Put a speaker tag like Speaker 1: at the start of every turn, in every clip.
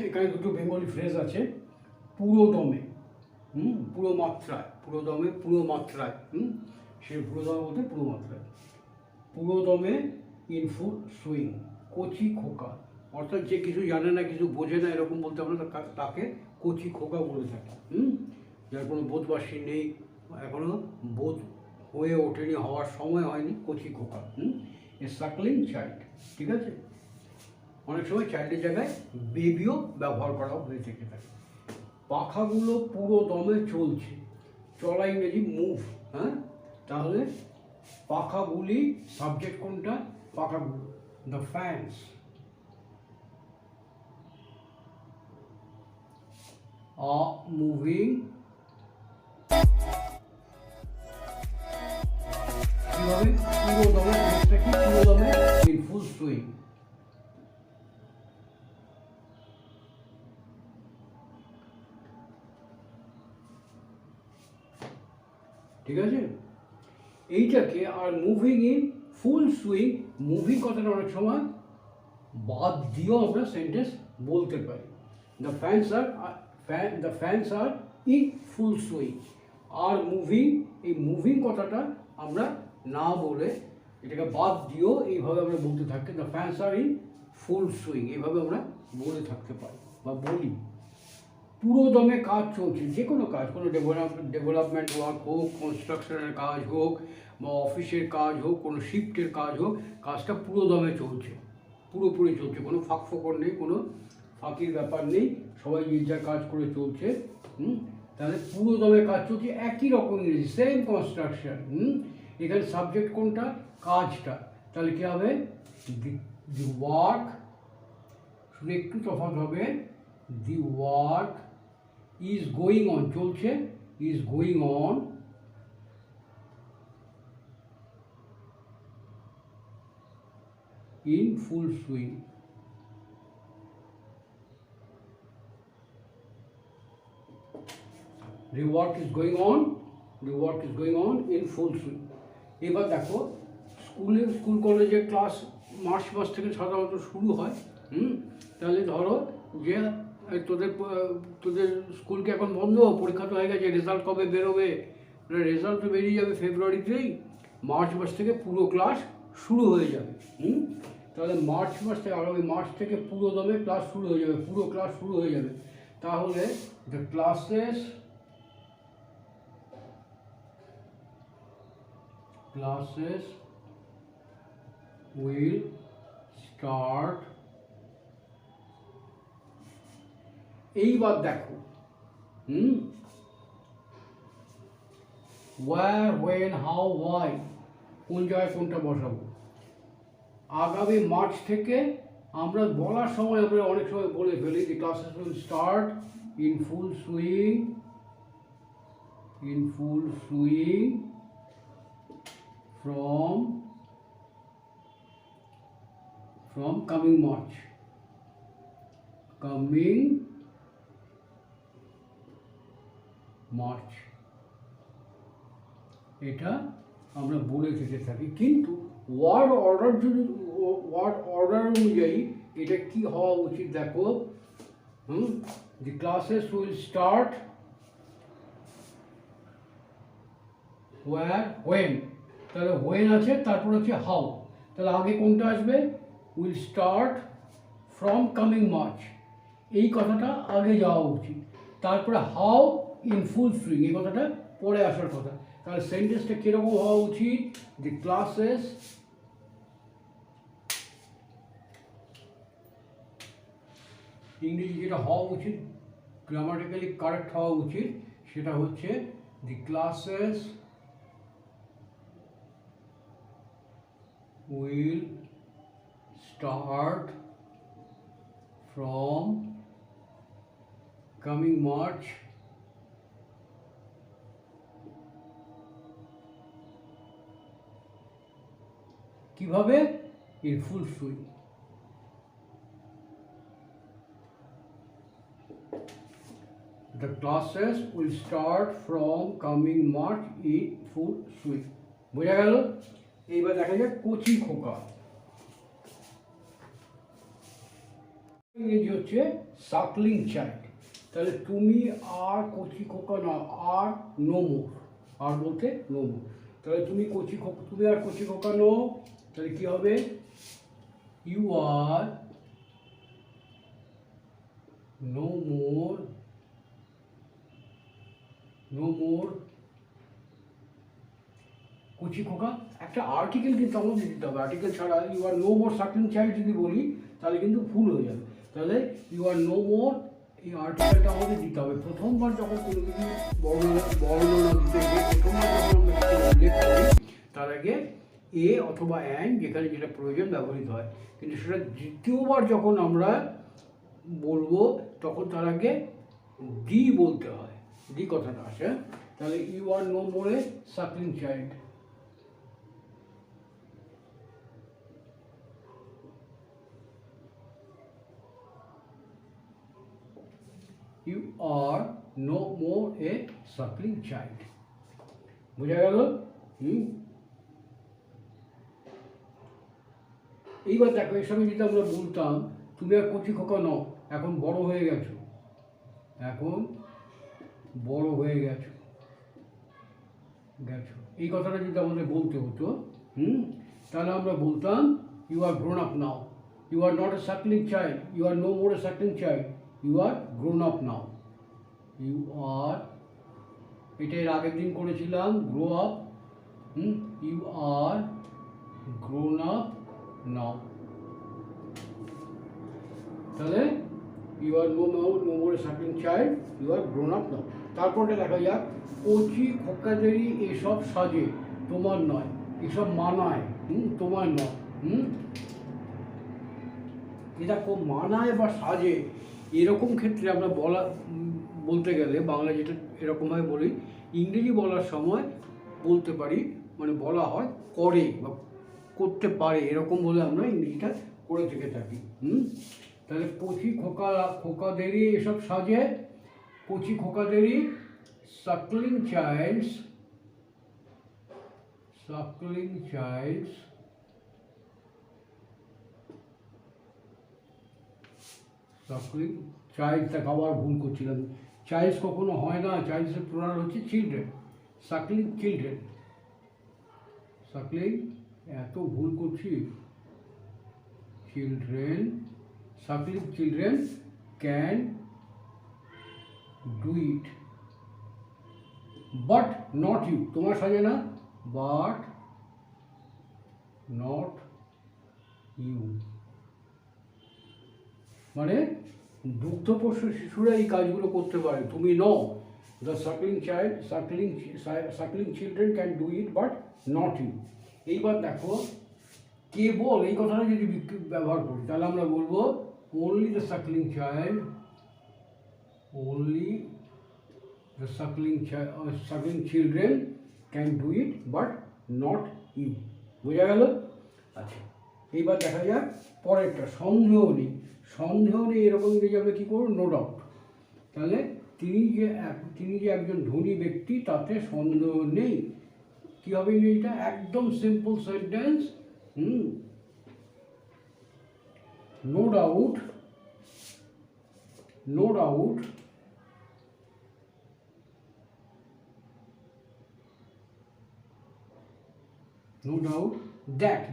Speaker 1: এখানে দুটো Bengali phrase আছে, পুরো দমে, পুরো মাত্রায়, পুরো দমে পুরো মাত্রায়, সে পুরো দমে বলতে পুরো মাত্রায়, পুরো দমে ইন ফুল সুইং, কচি খোকা, অর্থাৎ যে কিছু জানে না, কিছু বোঝে না, এরকম বলতে আমরা তাকে কচি খোকা বলে থাকি। যার কোনো বোধবাসী নেই, এখনো বোধ হয়ে ওঠেনি, হওয়ার সময় হয়নি, কচি খোকা। এ সাকলিং চাইল্ড, ঠিক আছে। অনেক সময় চাইল্ডের জায়গায় বেবিও ব্যবহার করা হয়ে থেকে থাকে। পাখাগুলো পুরো দমে চলছে, চলা ইংরেজি মুভ। তাহলে পাখাগুলি, সাবজেক্ট কোনটা? পাখাগুলো, দ্য ফ্যানস are moving, কিভাবে? পুরো দমে, পুরো দমে ইন ফুল সুইং। ঠিক আছে, এইটাকে are moving in full swing, moving কথাটা অনেক সময় বাদ দিয়েও আমরা সেন্টেন্স বলতে পারি। The fans are in full swing. Are moving, এই মুভিং কথাটা আমরা না বলে এটাকে বাদ দিয়েও এইভাবে আমরা বলতে থাকি, the fans are in full swing, এইভাবে আমরা বলে থাকতে পারি বা বলি। পুরো দমে কাজ চলছে, যে কোনো কাজ, কোনো ডেভেলপমেন্ট ওয়ার্ক হোক, কনস্ট্রাকশনের কাজ হোক, বা অফিসের কাজ হোক, কোনো শিফটের কাজ হোক, কাজটা পুরো দমে চলছে, পুরোপুরি চলছে, কোনো ফাঁকফোকর নেই, কোনো ফাঁকির ব্যাপার নেই, সবাই যে যার কাজ করে চলছে। তাহলে পুরো দমে কাজ চলছে, একই রকম ইংরেজি, সেম কনস্ট্রাকশন। এখানে সাবজেক্ট কোনটা? কাজটা। তাহলে কী হবে? দি ওয়ার্ক, শুধু একটু তফাৎ হবে, the work is going on, চলছে, is going on in full swing. The work is going on, the work is going on in full swing. এবার দেখো, স্কুল কলেজে ক্লাস মার্চ মাস থেকে সাধারণত শুরু হয়। তাহলে ধরো যে তোদের স্কুলকে এখন বন্ধ, পরীক্ষা তো হয়ে গেছে, রেজাল্ট কবে বেরোবে? রেজাল্ট তো বেরিয়ে যাবে ফেব্রুয়ারিতেই, মার্চ মাস থেকে পুরো ক্লাস শুরু হয়ে যাবে। তাহলে মার্চ মাস থেকে, আগামী মার্চ থেকে পুরো দমে ক্লাস শুরু হয়ে যাবে, পুরো ক্লাস শুরু হয়ে যাবে। তাহলে দ্য ক্লাসেস will start, এইবার দেখো, where, when, how, why, কোন জায়গায় কোনটা বসাবো। আগামী মার্চ থেকে আমরা বলার সময় আমরা অনেক সময় বলে ফেলি, the classes will start in full swing from coming March, এটা আমরা বলে থেকে থাকি। কিন্তু ওয়ার্ড অর্ডার অনুযায়ী এটা কি হওয়া উচিত দেখো, the classes will start where, when, তাহলে when আছে, তারপর হচ্ছে হাউ। তাহলে আগে কোনটা আসবে? Will start from coming March, এই কথাটা আগে যাওয়া উচিত। তারপরে হাউ ইন ফুল সুইং, এই কথাটা পরে আসার কথা। তাহলে সেন্টেন্সটা কীরকম হওয়া উচিত? দি ক্লাসেস ইংরেজি যেটা হওয়া উচিত, গ্রামাটিক্যালি কারেক্ট হওয়া উচিত, সেটা হচ্ছে দি classes will start from coming March কিভাবে? in full swing। The classes will start from coming March in full swing। বোঝা গেল? এইবার দেখা যাক কচি খোকা। ইংরেজি হচ্ছে সাকলিং চাইল্ড। তাহলে তুমি আর কচি খোকা না, আর নো মোর, আর বলতে নো মোর। তাহলে তুমি আর কচি খোকা নো, তাহলে কি হবে? You are no more, no more কচি খোকা। একটা আর্টিকেল কিন্তু আমাদের দিতে হবে, আর্টিকেল ছাড়া you are no more suckling child যদি বলি তাহলে কিন্তু ভুল হয়ে যাবে। তাহলে ইউ আর নো মোর, এই আর্টিকেলটা আমাদের দিতে হবে। প্রথমবার যখন কোনো কিছু বর্ণনা দিতে গিয়ে প্রথমবার যখন আমরা কিছু উল্লেখ করি তার আগে এ অথবা অ্যান্ড যেখানে যেটা প্রয়োজন ব্যবহৃত হয়, কিন্তু সেটা দ্বিতীয়বার যখন আমরা বলবো তখন তার আগে ডি বলতে হয়, ডি কথাটা আসে। তাহলে you are no more a suckling child. You are no more a suckling child. বোঝা গেল? এইবার দেখো, এর সঙ্গে যদি আমরা বলতাম তুমি আর কচি খোকা নও, এখন বড় হয়ে গেছো, এখন বড় হয়ে গেছো, এই কথাটা যদি আমাদের বলতে হতো, তাহলে আমরা বলতাম you are grown up now. You are not a suckling child, you are no more a suckling child, you are grown up now. You are, এটা এর আগের দিন করেছিলাম, grow up. You are grown up now. তাহলে you are no more a suckling child, you are grown up now. তারপরে লেখা যাক, কচি খোকাদেরই এসব সাজে, তোমার নয়। এসব মানায়, তোমার নয়। এটা খুব মানায় বা সাজে, এরকম ক্ষেত্রে আমরা বলতে গেলে বাংলা যেটা এরকমভাবে বলি, ইংরেজি বলার সময় বলতে পারি, মানে বলা হয় করে বা করতে পারে, এরকম বলে আমরা ইংরেজিটা করে থেকে থাকি। তাহলে কচি খোকাদেরই এসব সাজে, কচি খোকাদেরই suckling childs, suckling childs, suckling child, তা আবার ভুল করছিলাম, চাইল্ডস কখনো হয় না, চাইল্ডসের প্লুরাল হচ্ছে চিলড্রেন, সাকলিং চিলড্রেন, সাকলিং, এত ভুল করছি, children, suckling children can do it, but not you, তোমার সাজে না, বাট নট ইউ। মানে দুগ্ধপোষ্য শিশুরা এই কাজগুলো করতে পারে, তুমি নও। The suckling child, suckling children can do it, but not you. এইবার দেখো, কেবল এই কথাটা যদি ব্যবহার করি তাহলে আমরা বলবো only the suckling child, only the suckling children can do it, but not you. বোঝা গেল? আচ্ছা, এইবার দেখা যাক পরেরটা, সন্দেহ নেই। সন্দেহ নেই এরকম ইংরেজি আমরা কী করব? No doubt. তাহলে তিনি যে একজন ধনী ব্যক্তি তাতে সন্দেহ নেই। কী হবে ইংরেজিটা? একদম simple sentence. No doubt, no doubt no doubt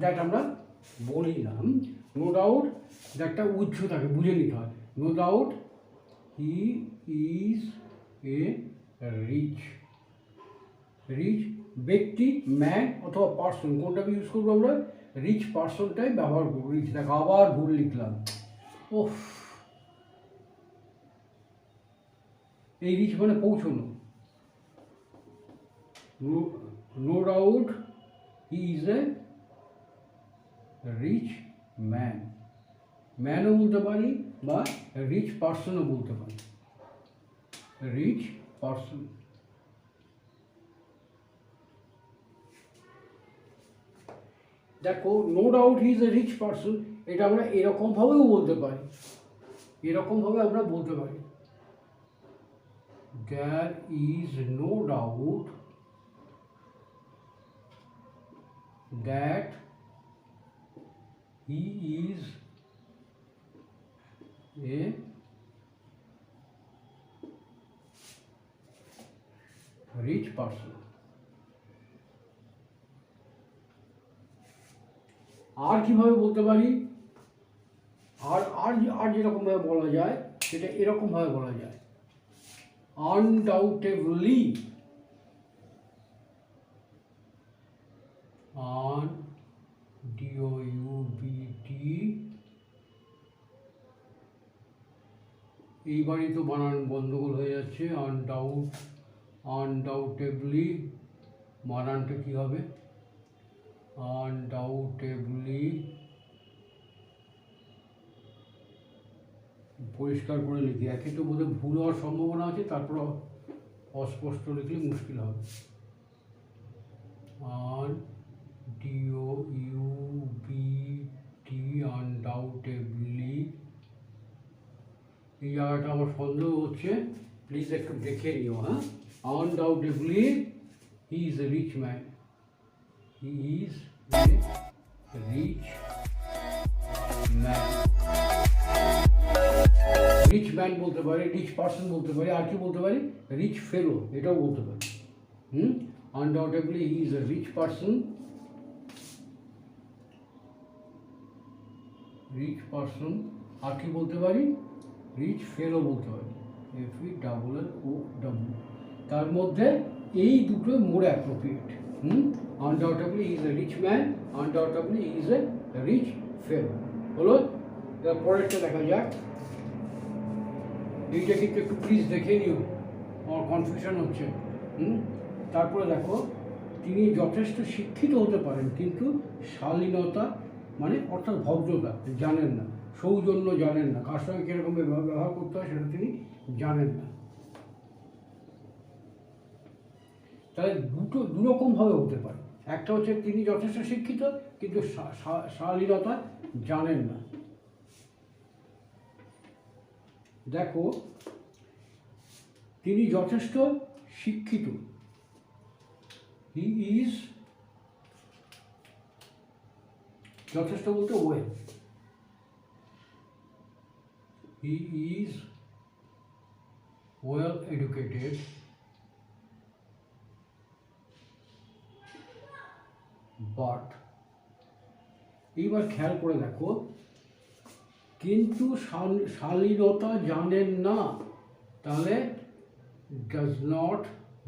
Speaker 1: that আমরা বলি না। নো ডাউট দ্যাটটা উচ্চ থাকে, বুঝে নিতে হয়। No doubt he is a rich, rich ব্যক্তি, ম্যান অথবা পার্সন, কোনটাকে ইউজ করবো আমরা? রিচ পার্সনটাই ব্যবহার করবো। রিচ, দেখো আবার ভুল লিখলাম, ওফ। এই রিচ মানে পৌঁছনো। No doubt he is a rich man, ম্যানও বলতে পারি বা রিচ পার্সনও বলতে পারি, রিচ পার্সন। দেখো, no doubt he is a rich person, এটা আমরা এরকমভাবেও বলতে পারি, এরকমভাবে আমরা বলতে পারি, there is no doubt that he is a rich person. আর কিভাবে বলতে পারি, আর আর আর যেরকমভাবে বলা যায় সেটা এরকমভাবে বলা যায়, আনডাউটেবলি, DOUBT, এইবারই তো বানান গন্ডগোল হয়ে যাচ্ছে, আনডাউটেবলি, বানানটা কি হবে, আনডাউটেবলি, পরিষ্কার করে লিখি, একে তো বোধহয় ভুল হওয়ার সম্ভাবনা আছে, তারপর অস্পষ্ট লিখলে মুশকিল হবে। DOUBT, আনডাউটেবলি, এই জায়গাটা আমার সন্দেহ হচ্ছে, প্লিজ একটু দেখে নিও। হ্যাঁ, undoubtedly he is a rich man, he is a rich man. Rich man বলতে পারি, রিচ পার্সন বলতে পারি, আর কি বলতে পারি, রিচ ফেলো, এটাও বলতে পারি। Undoubtedly he is a rich person, rich person, আর কি বলতে পারি, রিচ ফেলো বলতে পারি, FELLOW। তার মধ্যে এই দুটো more appropriate. Undoubtedly is a rich man, undoubtedly is a rich fellow. হলো, এবার পরেরটা দেখা যাক। এইটা কিন্তু একটু প্লিজ দেখে নিও, আমার কনফিউশন হচ্ছে। তারপরে দেখো, তিনি যথেষ্ট শিক্ষিত হতে পারেন কিন্তু শালীনতা মানে অর্থাৎ ভদ্রতা জানেন না, সৌজন্য জানেন না, কার সঙ্গে কীরকম ব্যবহার করতে হয় সেটা তিনি জানেন না। তাহলে দুরকমভাবে হতে পারে, একটা হচ্ছে তিনি যথেষ্ট শিক্ষিত কিন্তু শালীনতা জানেন না। দেখো, তিনি যথেষ্ট শিক্ষিত, হি ইজ, যথেষ্ট বলতে well, he is well educated, but, এইবার খেয়াল করে দেখো, কিন্তু শালীনতা জানেন না, তাহলে does not,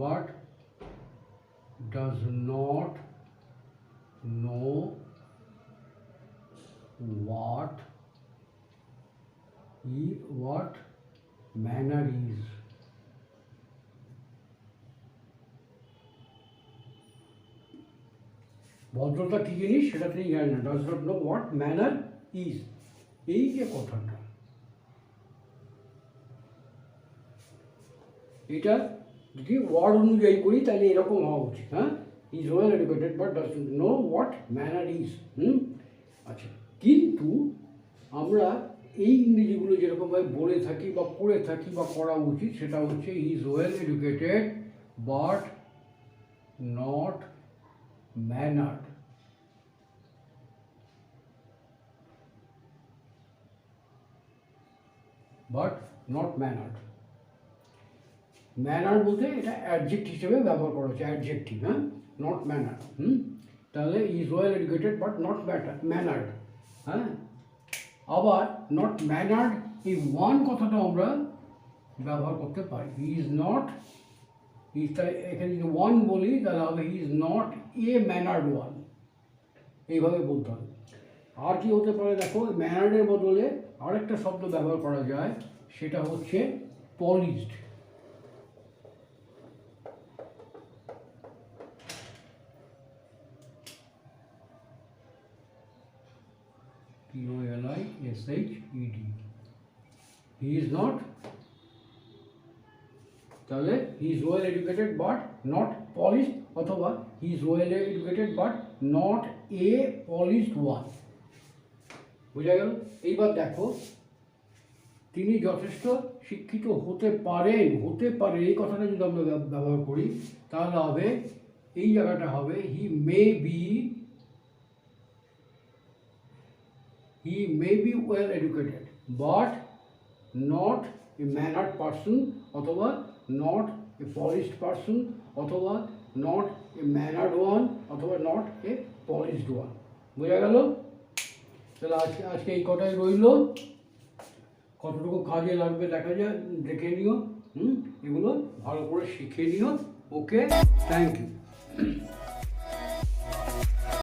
Speaker 1: but does not know what manner is। ভদ্রতা কি জিনিস সেটা তিনি জানেন না, does not know what manner is। এই যে কথাটা, এটা যদি ওয়ার্ড অনুযায়ী করি তাহলে এরকম হওয়া উচিত। হ্যাঁ, is well educated but does know what manner is. আচ্ছা, কিন্তু আমরা এই ইংরেজিগুলো যেরকমভাবে বলে থাকি বা পড়ে থাকি বা করা উচিত, সেটা হচ্ছে is well educated but not ম্যানার্ড। But not ম্যানার্ড, manner বলতে এটা অ্যাডজেক্ট হিসেবে ব্যবহার করা হচ্ছে, অ্যাডজেক্টিভ। হ্যাঁ, নট ম্যানার। তাহলে is well educated but not ম্যানার্ড। হ্যাঁ, আবার নট ম্যানার্ড, এই ওয়ান কথাটা আমরা ব্যবহার করতে পারি, হি ইজ নট, এখানে যদি ওয়ান বলি তাহলে হবে হি is not a mannered one, এইভাবে বলতে হবে। আর কি হতে পারে দেখো, ম্যানার্ডের বদলে আরেকটা শব্দ ব্যবহার করা যায়, সেটা হচ্ছে polished. POLISHED, he is not, তাহলে he is well educated but not polished, অথবা he is well educated but not a polished one. বোঝা গেল? এইবার দেখো, তিনি যথেষ্ট শিক্ষিত হতে পারেন, এই কথাটা যদি আমরা ব্যবহার করি তাহলে হবে, এই জায়গাটা হবে he may be well educated but not a mannered person, অথবা নট এ পলিশড পার্সন, অথবা নট এ ম্যানার্ড ওয়ান, অথবা নট এ পলিশড ওয়ান। বোঝা গেল? তাহলে আজকে এই কটাই রইল। কতটুকু কাজে লাগবে দেখে নিও। এগুলো ভালো করে শিখে নিও। ওকে, থ্যাংক ইউ।